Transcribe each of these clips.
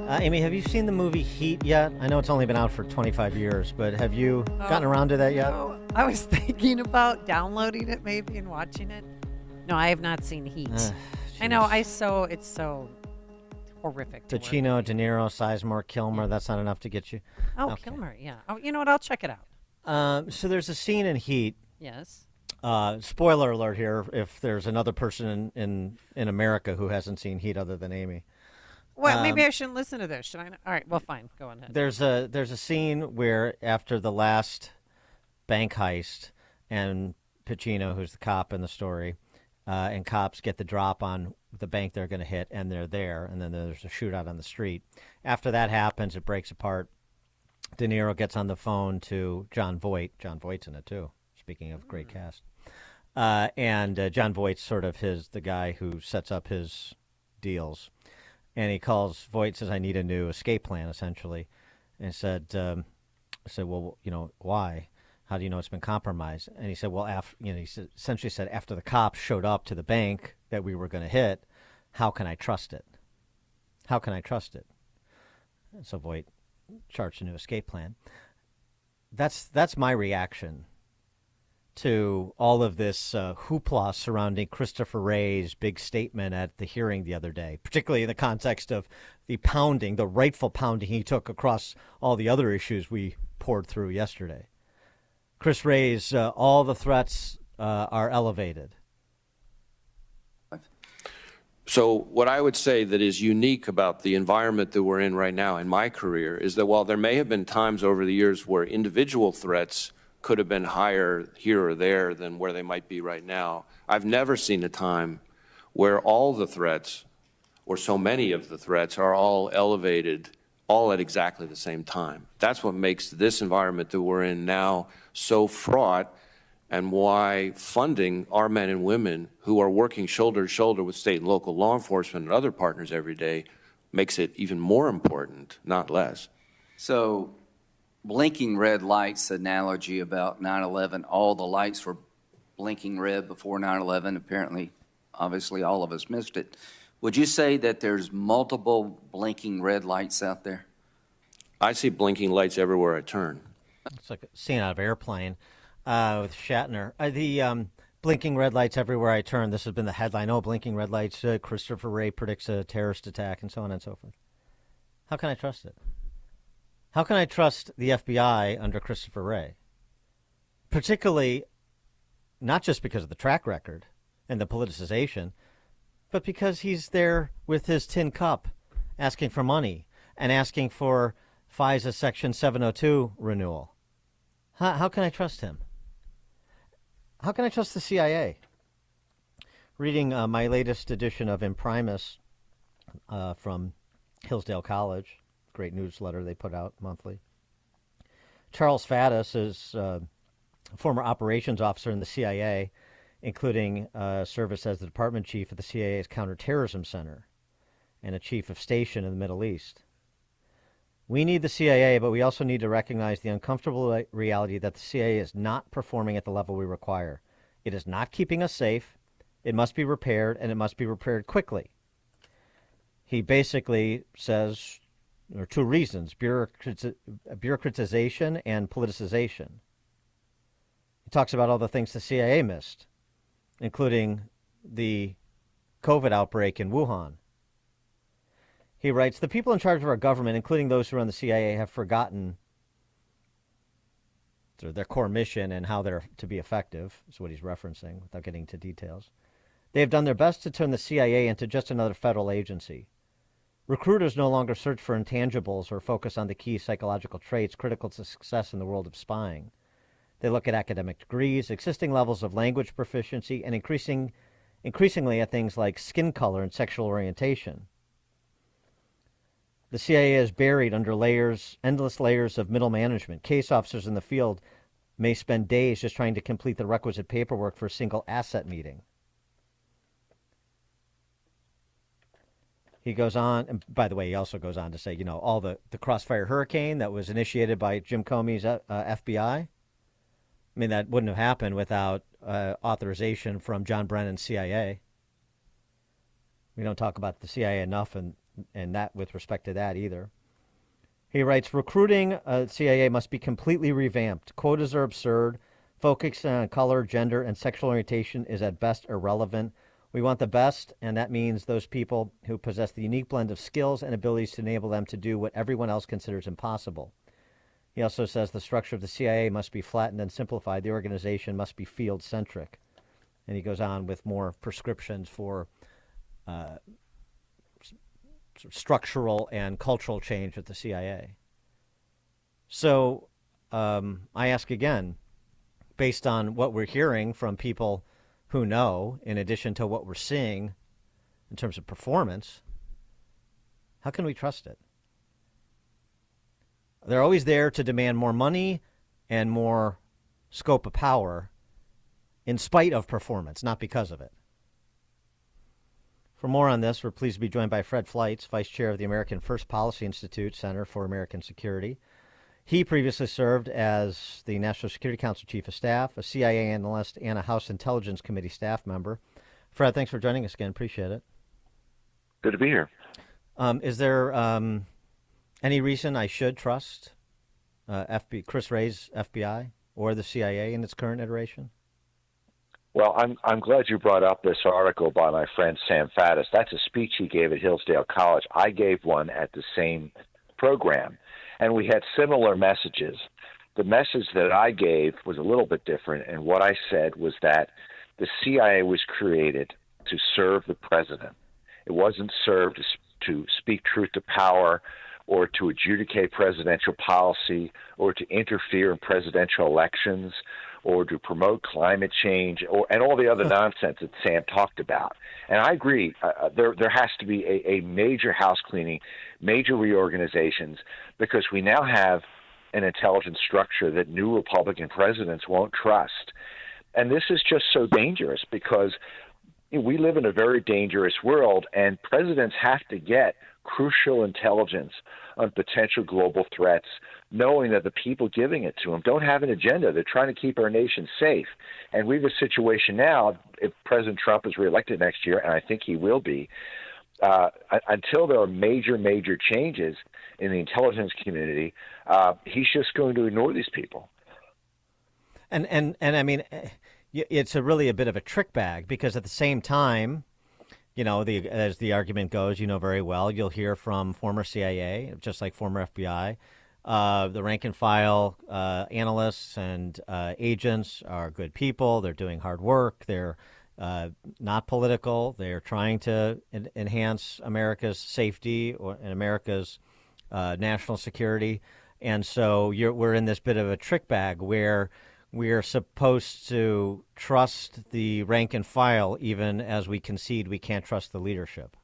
Amy, have you seen the movie Heat yet? I know it's only been out for 25 years, but have you gotten around to that yet? Oh, I was thinking about downloading it maybe and watching it. No, I have not seen Heat. I know. It's so horrific. Pacino, De Niro, Sizemore, Kilmer. That's not enough to get you. Oh, okay. Kilmer. Yeah. Oh, you know what? I'll check it out. So there's a scene in Heat. Yes. Spoiler alert here. If there's another person in America who hasn't seen Heat other than Amy. Well, maybe I shouldn't listen to this. Should I? All right. Well, fine. Go on ahead. There's a scene where after the last bank heist, and Pacino, who's the cop in the story, and cops get the drop on the bank they're going to hit, and they're there, and then there's a shootout on the street. After that happens, it breaks apart. De Niro gets on the phone to John Voight. John Voight's in it too. Speaking of great cast, and John Voight's sort of the guy who sets up his deals. And he calls Voight, says, "I need a new escape plan," essentially. And said, "Well, why? How do you know it's been compromised?" And he said, "Well, essentially said, after the cops showed up to the bank that we were going to hit, how can I trust it? How can I trust it?" And so Voight charged a new escape plan. That's my reaction to all of this hoopla surrounding Christopher Wray's big statement at the hearing the other day, particularly in the context of the rightful pounding he took across all the other issues we poured through yesterday. Chris Wray's all the threats are elevated. So what I would say that is unique about the environment that we're in right now in my career is that while there may have been times over the years where individual threats could have been higher here or there than where they might be right now, I've never seen a time where all the threats, or so many of the threats, are all elevated all at exactly the same time. That's what makes this environment that we're in now so fraught, and why funding our men and women who are working shoulder to shoulder with state and local law enforcement and other partners every day makes it even more important, not less. So, blinking red lights analogy about 9/11, all the lights were blinking red before 9/11. Apparently, obviously, all of us missed it. Would you say that there's multiple blinking red lights out there? I see blinking lights everywhere I turn. It's like a scene out of Airplane with Shatner. The blinking red lights everywhere I turn. This has been the headline. Oh, blinking red lights. Christopher Wray predicts a terrorist attack, and so on and so forth. How can I trust it? How can I trust the FBI under Christopher Wray? Particularly, not just because of the track record and the politicization, but because he's there with his tin cup asking for money and asking for FISA Section 702 renewal. How can I trust him? How can I trust the CIA? Reading my latest edition of Imprimis from Hillsdale College, great newsletter they put out monthly. Charles Faddis is a former operations officer in the CIA, including service as the department chief of the CIA's Counterterrorism Center and a chief of station in the Middle East. We need the CIA, but we also need to recognize the uncomfortable reality that the CIA is not performing at the level we require. It is not keeping us safe. It must be repaired, and it must be repaired quickly. He basically says there are two reasons, bureaucratization and politicization. He talks about all the things the CIA missed, including the COVID outbreak in Wuhan. He writes, the people in charge of our government, including those who run the CIA, have forgotten their core mission and how they're to be effective, is what he's referencing, without getting into details. They have done their best to turn the CIA into just another federal agency. Recruiters no longer search for intangibles or focus on the key psychological traits critical to success in the world of spying. They look at academic degrees, existing levels of language proficiency, and increasingly at things like skin color and sexual orientation. The CIA is buried under endless layers of middle management. Case officers in the field may spend days just trying to complete the requisite paperwork for a single asset meeting. He goes on, and by the way, he also goes on to say, all the Crossfire Hurricane that was initiated by Jim Comey's FBI. I mean, that wouldn't have happened without authorization from John Brennan's CIA. We don't talk about the CIA enough, and and that with respect to that either. He writes, recruiting CIA must be completely revamped. Quotas are absurd. Focusing on color, gender, and sexual orientation is at best irrelevant. We want the best, and that means those people who possess the unique blend of skills and abilities to enable them to do what everyone else considers impossible. He also says the structure of the CIA must be flattened and simplified. The organization must be field-centric. And he goes on with more prescriptions for structural and cultural change at the CIA. So I ask again, based on what we're hearing from people who know, in addition to what we're seeing in terms of performance, how can we trust it? They're always there to demand more money and more scope of power in spite of performance, not because of it. For more on this, we're pleased to be joined by Fred Fleitz, Vice Chair of the American First Policy Institute Center for American Security. He previously served as the National Security Council Chief of Staff, a CIA analyst, and a House Intelligence Committee staff member. Fred, thanks for joining us again. Appreciate it. Good to be here. Is there any reason I should trust Chris Wray's FBI or the CIA in its current iteration? Well, I'm glad you brought up this article by my friend Sam Faddis. That's a speech he gave at Hillsdale College. I gave one at the same program, and we had similar messages. The message that I gave was a little bit different, and what I said was that the CIA was created to serve the president. It wasn't served to speak truth to power or to adjudicate presidential policy or to interfere in presidential elections or to promote climate change and all the other nonsense that Sam talked about. And I agree, there has to be a major house cleaning, major reorganizations, because we now have an intelligence structure that new Republican presidents won't trust. And this is just so dangerous because we live in a very dangerous world, and presidents have to get crucial intelligence on potential global threats, knowing that the people giving it to them don't have an agenda. They're trying to keep our nation safe. And we have a situation now, if President Trump is reelected next year, and I think he will be, until there are major changes in the intelligence community, he's just going to ignore these people. And I mean, it's really a bit of a trick bag, because at the same time, you know, as the argument goes, you know very well, you'll hear from former CIA, just like former FBI. The rank and file analysts and agents are good people. They're doing hard work. They're not political. They're trying to enhance America's safety and America's national security. And so we're in this bit of a trick bag where we're supposed to trust the rank and file, even as we concede we can't trust the leadership.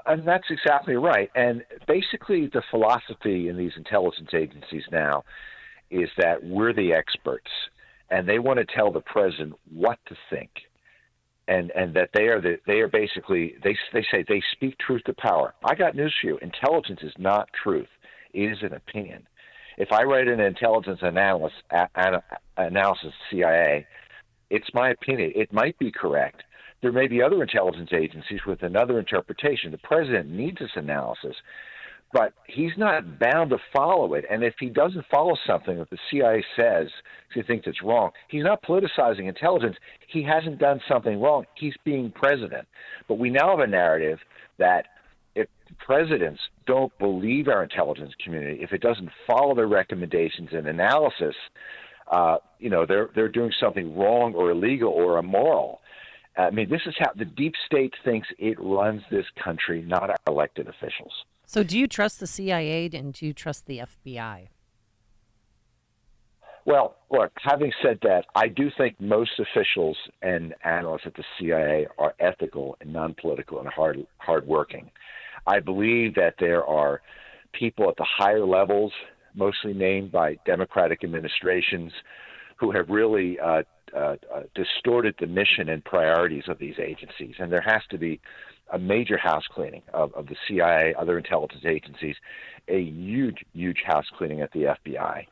And that's exactly right. And basically the philosophy in these intelligence agencies now is that we're the experts, and they want to tell the president what to think. And that they are basically, they say they speak truth to power. I got news for you. Intelligence is not truth. It is an opinion. If I write an intelligence analysis CIA, it's my opinion. It might be correct. There may be other intelligence agencies with another interpretation. The president needs this analysis, but he's not bound to follow it. And if he doesn't follow something that the CIA says he thinks it's wrong, he's not politicizing intelligence. He hasn't done something wrong. He's being president. But we now have a narrative that if presidents don't believe our intelligence community, if it doesn't follow their recommendations and analysis, they're doing something wrong or illegal or immoral. I mean, this is how the deep state thinks it runs this country, not our elected officials. So do you trust the CIA and do you trust the FBI? Well, look, having said that, I do think most officials and analysts at the CIA are ethical and non-political and hardworking. I believe that there are people at the higher levels, mostly named by Democratic administrations, who have really distorted the mission and priorities of these agencies. And there has to be a major house cleaning of the CIA, other intelligence agencies, a huge house cleaning at the FBI.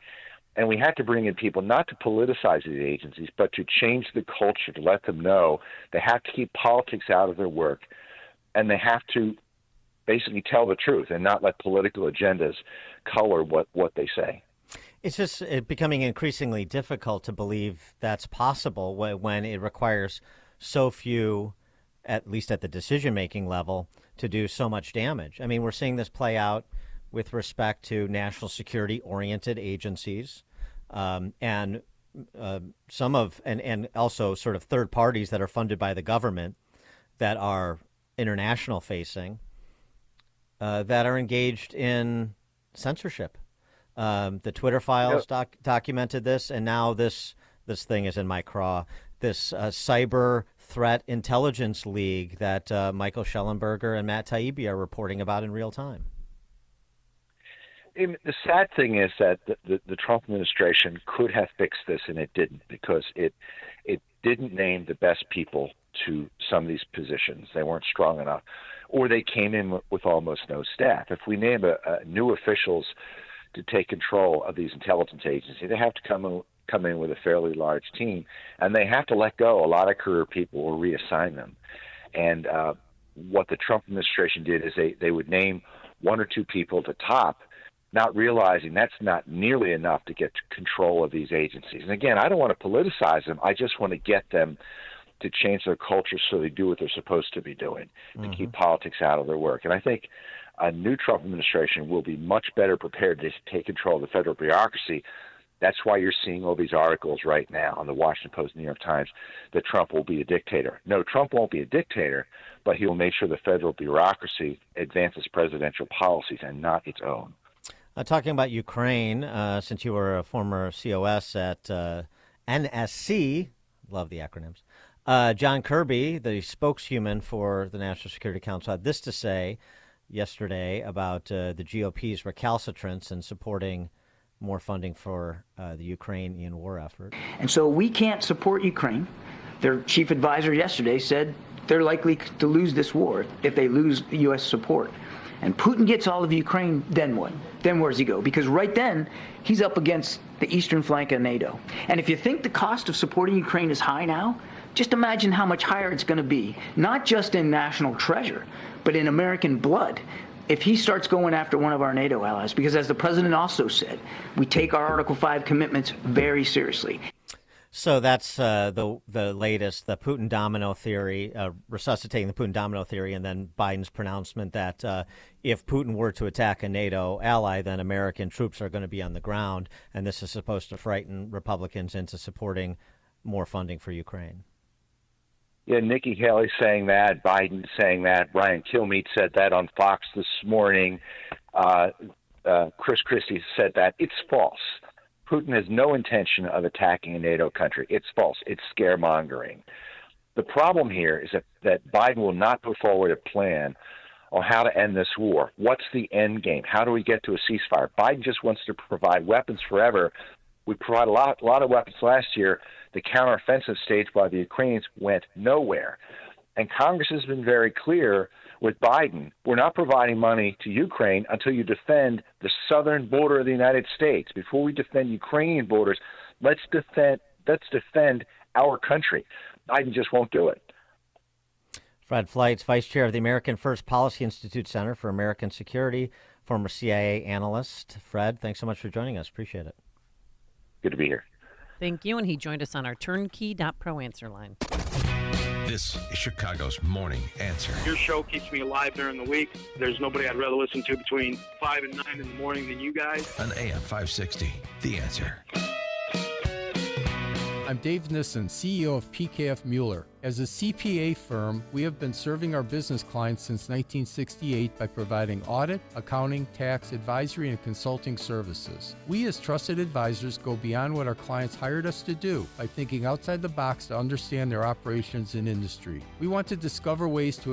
And we had to bring in people not to politicize these agencies, but to change the culture, to let them know they have to keep politics out of their work, and they have to basically tell the truth and not let political agendas color what they say. It's just becoming increasingly difficult to believe that's possible when it requires so few, at least at the decision-making level, to do so much damage. I mean, we're seeing this play out with respect to national security-oriented agencies, and also sort of third parties that are funded by the government that are international facing, that are engaged in censorship. The Twitter files documented this, and now this thing is in my craw. This cyber threat intelligence league that Michael Schellenberger and Matt Taibbi are reporting about in real time. The sad thing is that the Trump administration could have fixed this, and it didn't, because it didn't name the best people to some of these positions. They weren't strong enough, or they came in with almost no staff. If we name new officials to take control of these intelligence agencies, they have to come in with a fairly large team, and they have to let go a lot of career people or reassign them. And what the Trump administration did is they would name one or two people at the top, not realizing that's not nearly enough to get control of these agencies. And again, I don't want to politicize them. I just want to get them to change their culture so they do what they're supposed to be doing, to keep politics out of their work. And I think a new Trump administration will be much better prepared to take control of the federal bureaucracy. That's why you're seeing all these articles right now on the Washington Post, New York Times, that Trump will be a dictator. No, Trump won't be a dictator, but he will make sure the federal bureaucracy advances presidential policies and not its own. Talking about Ukraine, since you were a former COS at NSC, love the acronyms, John Kirby, the spokeshuman for the National Security Council, had this to say yesterday about the GOP's recalcitrance in supporting more funding for the Ukrainian war effort. And so we can't support Ukraine. Their chief advisor yesterday said they're likely to lose this war if they lose U.S. support. And Putin gets all of Ukraine, then what? Then where does he go? Because right then, he's up against the eastern flank of NATO. And if you think the cost of supporting Ukraine is high now, just imagine how much higher it's going to be, not just in national treasure, but in American blood, if he starts going after one of our NATO allies. Because as the president also said, we take our Article 5 commitments very seriously. So that's the latest, the Putin domino theory, resuscitating the Putin domino theory, and then Biden's pronouncement that if Putin were to attack a NATO ally, then American troops are going to be on the ground, and this is supposed to frighten Republicans into supporting more funding for Ukraine. Yeah, Nikki Haley saying that, Biden saying that, Brian Kilmeade said that on Fox this morning, Chris Christie said that. It's false. Putin has no intention of attacking a NATO country. It's false. It's scaremongering. The problem here is that Biden will not put forward a plan on how to end this war. What's the end game? How do we get to a ceasefire? Biden just wants to provide weapons forever. We provided a lot of weapons last year. The counteroffensive staged by the Ukrainians went nowhere. And Congress has been very clear with Biden, we're not providing money to Ukraine until you defend the southern border of the United States. Before we defend Ukrainian borders, let's defend our country. Biden just won't do it. Fred Fleitz, Vice Chair of the American First Policy Institute Center for American Security, former CIA analyst. Fred, thanks so much for joining us. Appreciate it. Good to be here. Thank you, and he joined us on our turnkey.pro answer line. This is Chicago's Morning Answer. Your show keeps me alive during the week. There's nobody I'd rather listen to between 5 and 9 in the morning than you guys. On AM 560, The Answer. I'm Dave Nissen, CEO of PKF Mueller. As a CPA firm, we have been serving our business clients since 1968 by providing audit, accounting, tax, advisory, and consulting services. We as trusted advisors go beyond what our clients hired us to do by thinking outside the box to understand their operations and industry. We want to discover ways to